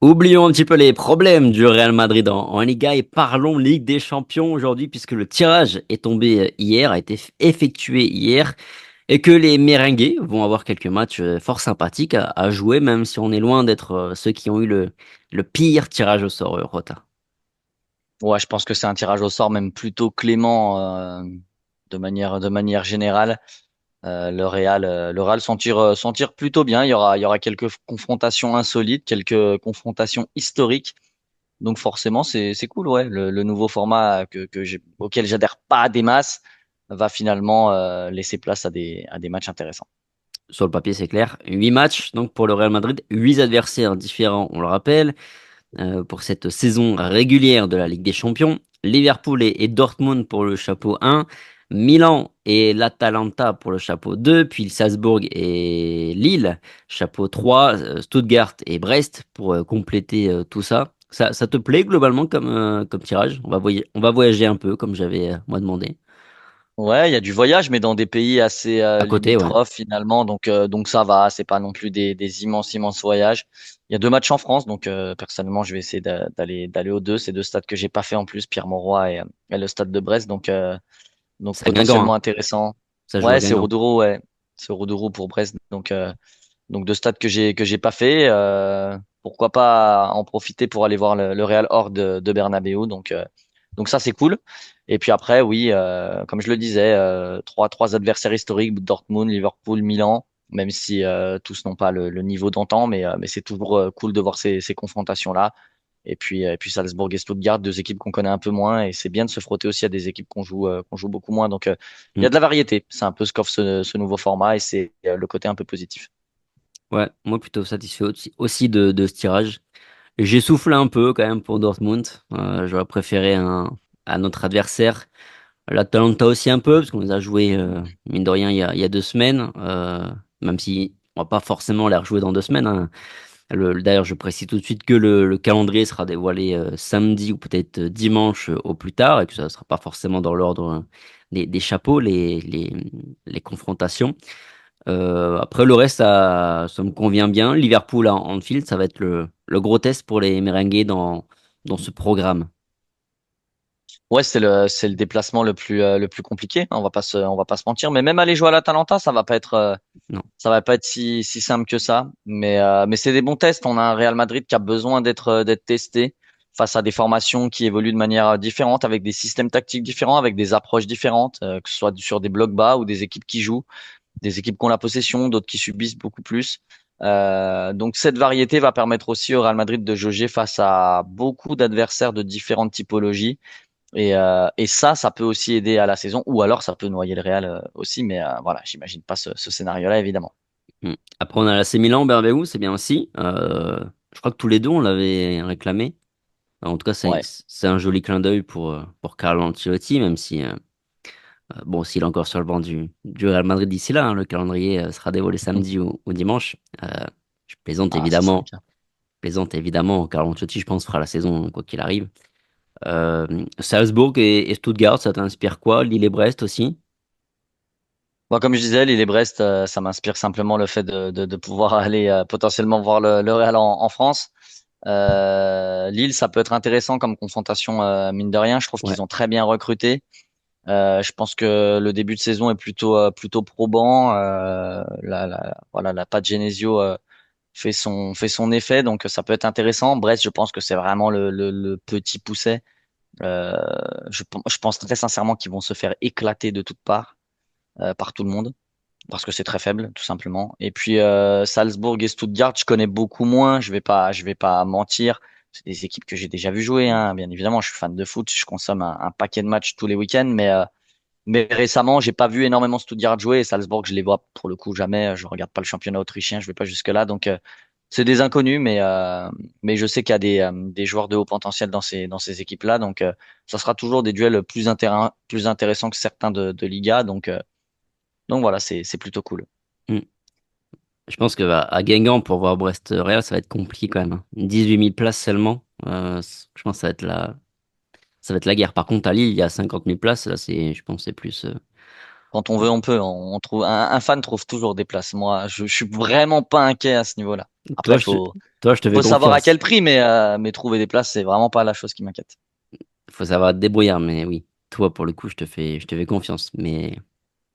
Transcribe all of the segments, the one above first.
Oublions un petit peu les problèmes du Real Madrid en Liga et parlons Ligue des Champions aujourd'hui puisque le tirage est tombé hier, a été effectué hier et que les merengues vont avoir quelques matchs fort sympathiques à jouer même si on est loin d'être ceux qui ont eu le pire tirage au sort, Rota. Ouais, je pense que c'est un tirage au sort même plutôt clément de manière générale. Le Real s'en tire plutôt bien. Il y aura quelques confrontations insolites, quelques confrontations historiques. Donc forcément, c'est cool, ouais. Le nouveau format auquel j'adhère pas des masses va finalement laisser place à des matchs intéressants. Sur le papier, c'est clair. 8 matchs donc pour le Real Madrid, 8 adversaires différents, on le rappelle. Pour cette saison régulière de la Ligue des Champions. Liverpool et Dortmund pour le chapeau 1, Milan et l'Atalanta pour le chapeau 2, puis Salzbourg et Lille, chapeau 3, Stuttgart et Brest pour compléter tout ça. Ça te plaît globalement comme tirage? On va voyager un peu comme j'avais moi demandé. Ouais, il y a du voyage, mais dans des pays assez À côté, ouais. limitrophes finalement, donc ça va. C'est pas non plus des immenses voyages. Il y a deux matchs en France, donc personnellement, je vais essayer d'aller aux deux. C'est deux stades que j'ai pas fait en plus, Pierre-Mauroy et le stade de Brest, donc C'est à Guingamp, potentiellement hein. intéressant. Ça joue à Ouais, c'est Guingamp. Rodoro, ouais, c'est Rodoro pour Brest, donc deux stades que j'ai pas fait. Pourquoi pas en profiter pour aller voir le Real hors de Bernabéu, donc ça c'est cool. Et puis après, oui, comme je le disais, trois adversaires historiques, Dortmund, Liverpool, Milan, même si tous n'ont pas le niveau d'antan, mais c'est toujours cool de voir ces confrontations-là. Et puis Salzbourg et Stuttgart, deux équipes qu'on connaît un peu moins, et c'est bien de se frotter aussi à des équipes qu'on joue beaucoup moins. Donc il y Hmm. a de la variété. C'est un peu ce qu'offre ce nouveau format, et c'est le côté un peu positif. Ouais, moi plutôt satisfait aussi de ce tirage. J'ai soufflé un peu quand même pour Dortmund. J'aurais préféré un autre adversaire. L'Atalanta aussi un peu, parce qu'on les a joués, mine de rien, il y a 2 semaines. Même si on va pas forcément les rejouer dans 2 semaines, hein. D'ailleurs, je précise tout de suite que le calendrier sera dévoilé samedi ou peut-être dimanche au plus tard, et que ça ne sera pas forcément dans l'ordre des chapeaux, les confrontations. Après, le reste, ça me convient bien. Liverpool à Anfield, ça va être le gros test pour les merengues dans ce programme. Ouais, c'est le déplacement le plus compliqué, hein, on va pas se mentir. Mais même aller jouer à l'Atalanta, Non. ça va pas être si simple que ça. Mais c'est des bons tests. On a un Real Madrid qui a besoin d'être testé face à des formations qui évoluent de manière différente, avec des systèmes tactiques différents, avec des approches différentes, que ce soit sur des blocs bas ou des équipes qui jouent, des équipes qui ont la possession, d'autres qui subissent beaucoup plus. Donc cette variété va permettre aussi au Real Madrid de jauger face à beaucoup d'adversaires de différentes typologies. Et ça peut aussi aider à la saison, ou alors ça peut noyer le Real aussi, mais voilà, j'imagine pas ce scénario-là, évidemment. Mm. Après, on a l'AC Milan, Bernabéu, c'est bien aussi. Je crois que tous les deux, on l'avait réclamé. En tout cas, Ouais. c'est un joli clin d'œil pour Carlo Ancelotti, même si, bon, s'il est encore sur le banc du Real Madrid d'ici là, hein, le calendrier sera dévoilé samedi ou dimanche. Euh, je plaisante Ah, ça serait évidemment. bien. Plaisante évidemment. Carlo Ancelotti, je pense, fera la saison quoi qu'il arrive. Salzbourg et Stuttgart, ça t'inspire quoi? Lille et Brest aussi? Bon, comme je disais, Lille et Brest, ça m'inspire simplement le fait de pouvoir aller potentiellement voir le Real en France. Lille, ça peut être intéressant comme confrontation, mine de rien. Je trouve Ouais. qu'ils ont très bien recruté. Je pense que le début de saison est plutôt probant. Voilà, la patte Genesio fait son effet, donc ça peut être intéressant. Brest, je pense que c'est vraiment le petit pousset. Euh, je pense très sincèrement qu'ils vont se faire éclater de toutes parts par tout le monde parce que c'est très faible, tout simplement. Et puis Salzbourg et Stuttgart, je connais beaucoup moins. Je vais pas mentir. C'est des équipes que j'ai déjà vu jouer, hein. Bien évidemment, je suis fan de foot, je consomme un paquet de matchs tous les week-ends, mais récemment, j'ai pas vu énormément Stuttgart jouer et Salzbourg, je les vois pour le coup jamais. Je regarde pas le championnat autrichien, je vais pas jusque là, donc c'est des inconnus, mais je sais qu'il y a des joueurs de haut potentiel dans ces équipes-là, donc ça sera toujours des duels plus intéressants que certains de Liga, donc voilà, c'est plutôt cool. Mm. Je pense que à Guingamp, pour voir Brest-Real, ça va être compliqué quand même, hein. 18 000 places seulement. Je pense que ça va être la guerre. Par contre, à Lille, il y a 50 000 places. Là, je pense que c'est plus. Quand on veut, on peut. On trouve un fan trouve toujours des places. Moi, je suis vraiment pas inquiet à ce niveau-là. Après, Toi, je, toi, je te fais faut savoir à confiance. quel prix, mais trouver des places, c'est vraiment pas la chose qui m'inquiète. Il faut savoir te débrouiller, mais oui. Toi, pour le coup, je te fais confiance, mais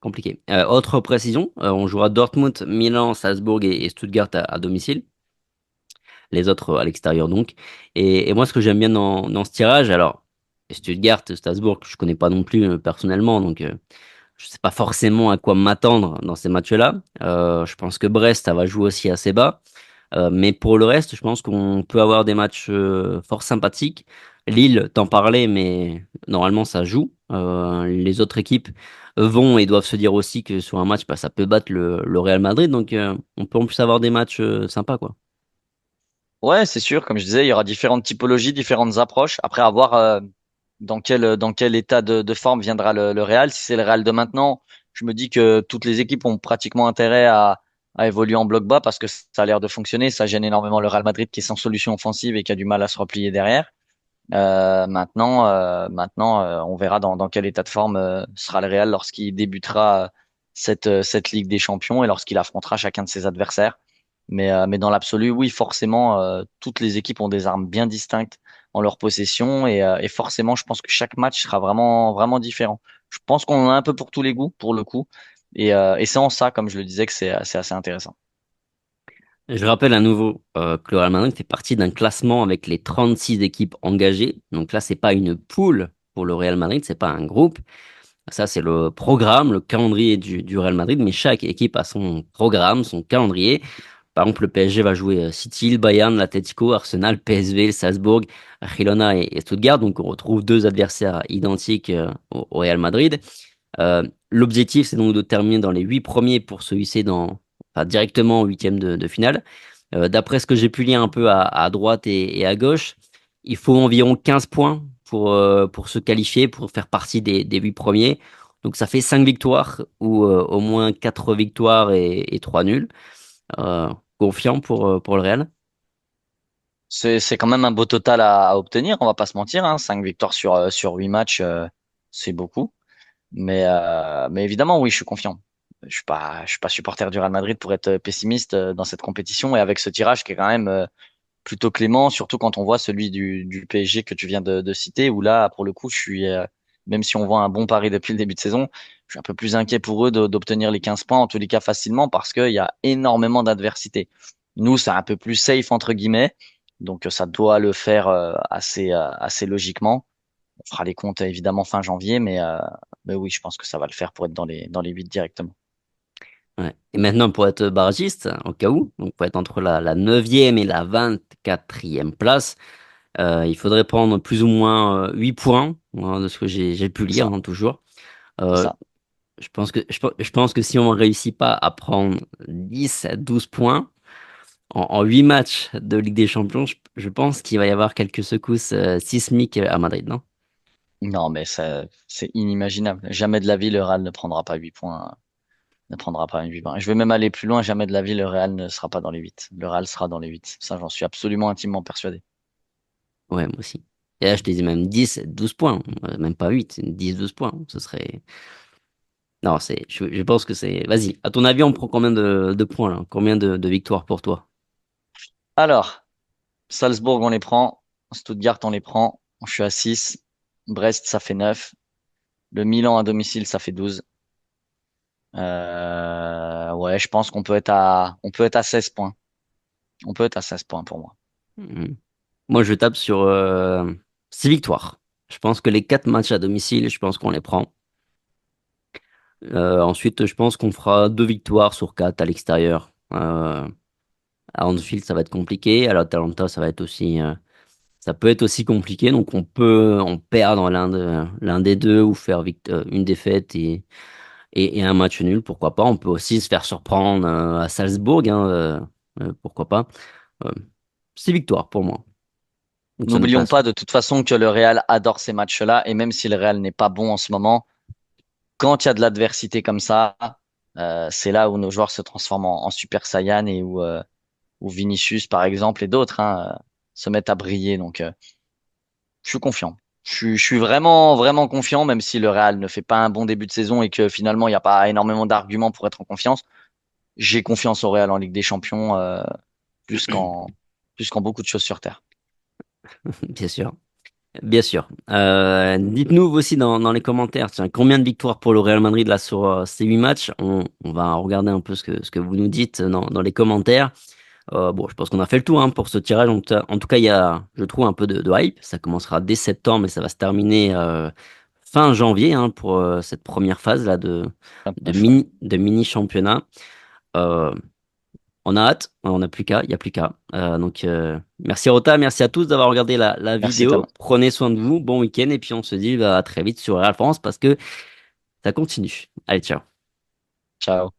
compliqué. Autre précision, on jouera Dortmund, Milan, Salzbourg et Stuttgart à domicile. Les autres à l'extérieur donc. Et moi, ce que j'aime bien dans ce tirage, alors, Stuttgart, Strasbourg, je connais pas non plus personnellement, donc je sais pas forcément à quoi m'attendre dans ces matchs-là. Je pense que Brest, ça va jouer aussi assez bas. Mais pour le reste, je pense qu'on peut avoir des matchs fort sympathiques. Lille, t'en parlais, mais normalement ça joue. Les autres équipes vont et doivent se dire aussi que sur un match, bah, ça peut battre le Real Madrid, donc on peut en plus avoir des matchs sympas, quoi. Ouais, c'est sûr. Comme je disais, il y aura différentes typologies, différentes approches. Après, à voir dans quel état de forme viendra le Real. Si c'est le Real de maintenant, je me dis que toutes les équipes ont pratiquement intérêt à évoluer en bloc bas parce que ça a l'air de fonctionner. Ça gêne énormément le Real Madrid qui est sans solution offensive et qui a du mal à se replier derrière. Maintenant, on verra dans quel état de forme sera le Real lorsqu'il débutera cette Ligue des Champions et lorsqu'il affrontera chacun de ses adversaires. Mais dans l'absolu, oui, forcément, toutes les équipes ont des armes bien distinctes en leur possession et forcément, je pense que chaque match sera vraiment, vraiment différent. Je pense qu'on en a un peu pour tous les goûts, pour le coup. Et c'est en ça, comme je le disais, que c'est assez intéressant. Je rappelle à nouveau que le Real Madrid fait partie d'un classement avec les 36 équipes engagées. Donc là, c'est pas une poule pour le Real Madrid, c'est pas un groupe. Ça, c'est le programme, le calendrier du Real Madrid, mais chaque équipe a son programme, son calendrier. Par exemple, le PSG va jouer City, le Bayern, l'Atlético, Arsenal, PSV, le Salzbourg, Girona et Stuttgart. Donc, on retrouve deux adversaires identiques au Real Madrid. L'objectif, c'est donc de terminer dans les 8 premiers pour se hisser enfin, directement au huitième de finale. D'après ce que j'ai pu lire un peu à droite et à gauche, il faut environ 15 points pour se qualifier, pour faire partie des 8 premiers. Donc ça fait 5 victoires ou au moins 4 victoires et 3 nuls. Euh, Confiant pour le Real. C'est quand même un beau total à obtenir, on va pas se mentir, hein. 5 victoires sur 8 matchs, c'est beaucoup. Mais évidemment, oui, je suis confiant. Je suis pas supporter du Real Madrid pour être pessimiste dans cette compétition et avec ce tirage qui est quand même plutôt clément, surtout quand on voit celui du PSG que tu viens de citer, où là, pour le coup, même si on voit un bon pari depuis le début de saison, je suis un peu plus inquiet pour eux d'obtenir les 15 points, en tous les cas facilement, parce qu'il y a énormément d'adversité. Nous, c'est un peu plus safe, entre guillemets, donc ça doit le faire assez logiquement. On fera les comptes évidemment fin janvier, mais oui, je pense que ça va le faire pour être dans les 8 directement. Ouais. Et maintenant, pour être barragiste, au cas où, donc pour être entre la 9e et la 24e place, il faudrait prendre plus ou moins 8 points, hein, de ce que j'ai pu C'est lire, ça, hein, toujours. c'est Euh, ça. je pense que si on ne réussit pas à prendre 10 à 12 points en 8 matchs de Ligue des Champions, je pense qu'il va y avoir quelques secousses sismiques à Madrid, non? Non, mais ça, c'est inimaginable. Jamais de la vie, le Real ne prendra pas 8 points, ne prendra pas 8 points. Je vais même aller plus loin, jamais de la vie, le Real ne sera pas dans les 8. Le Real sera dans les 8. Ça, j'en suis absolument intimement persuadé. Ouais, moi aussi. Et là, je te disais même 10, 12 points, même pas 8, 10, 12 points. Ce serait. Non, je pense que c'est. Vas-y, à ton avis, on prend combien de points là? Combien de victoires pour toi? Alors, Salzbourg, on les prend. Stuttgart, on les prend. Je suis à 6. Brest, ça fait 9. Le Milan à domicile, ça fait 12. Ouais, je pense qu'on peut être à 16 points. On peut être à 16 points pour moi. Hmm. Moi, je tape sur 6 victoires. Je pense que les 4 matchs à domicile, je pense qu'on les prend. Ensuite, je pense qu'on fera 2 victoires sur 4 à l'extérieur. À Anfield, ça va être compliqué. À l'Atalanta, ça peut être aussi compliqué. Donc, on peut en perdre l'un des deux ou faire une défaite et un match nul, pourquoi pas. On peut aussi se faire surprendre à Salzbourg, hein, pourquoi pas. Euh, 6 victoires pour moi. Donc, ça nous N'oublions place. pas de toute façon que le Real adore ces matchs-là, et même si le Real n'est pas bon en ce moment, quand il y a de l'adversité comme ça, c'est là où nos joueurs se transforment en Super Saiyan et où Vinicius, par exemple, et d'autres se mettent à briller. Donc, je suis confiant. je suis vraiment, vraiment confiant, même si le Real ne fait pas un bon début de saison et que finalement, il n'y a pas énormément d'arguments pour être en confiance. J'ai confiance au Real en Ligue des Champions, plus qu'en, plus qu'en beaucoup de choses sur Terre. Bien sûr. Bien sûr. Dites-nous vous aussi dans les commentaires, tiens, combien de victoires pour le Real Madrid là sur ces 8 matchs? On va regarder un peu ce que vous nous dites dans les commentaires. Bon, je pense qu'on a fait le tour hein, pour ce tirage. En tout cas, il y a, je trouve, un peu de hype. Ça commencera dès septembre et ça va se terminer fin janvier hein, pour cette première phase là de 29, ouais. mini championnat. Euh, on a hâte, on n'a plus qu'à, il n'y a plus qu'à. Donc, merci Rota, merci à tous d'avoir regardé la Merci vidéo. Thomas. Prenez soin de vous, bon week-end et puis on se dit bah, à très vite sur Real France parce que ça continue. Allez, ciao. Ciao.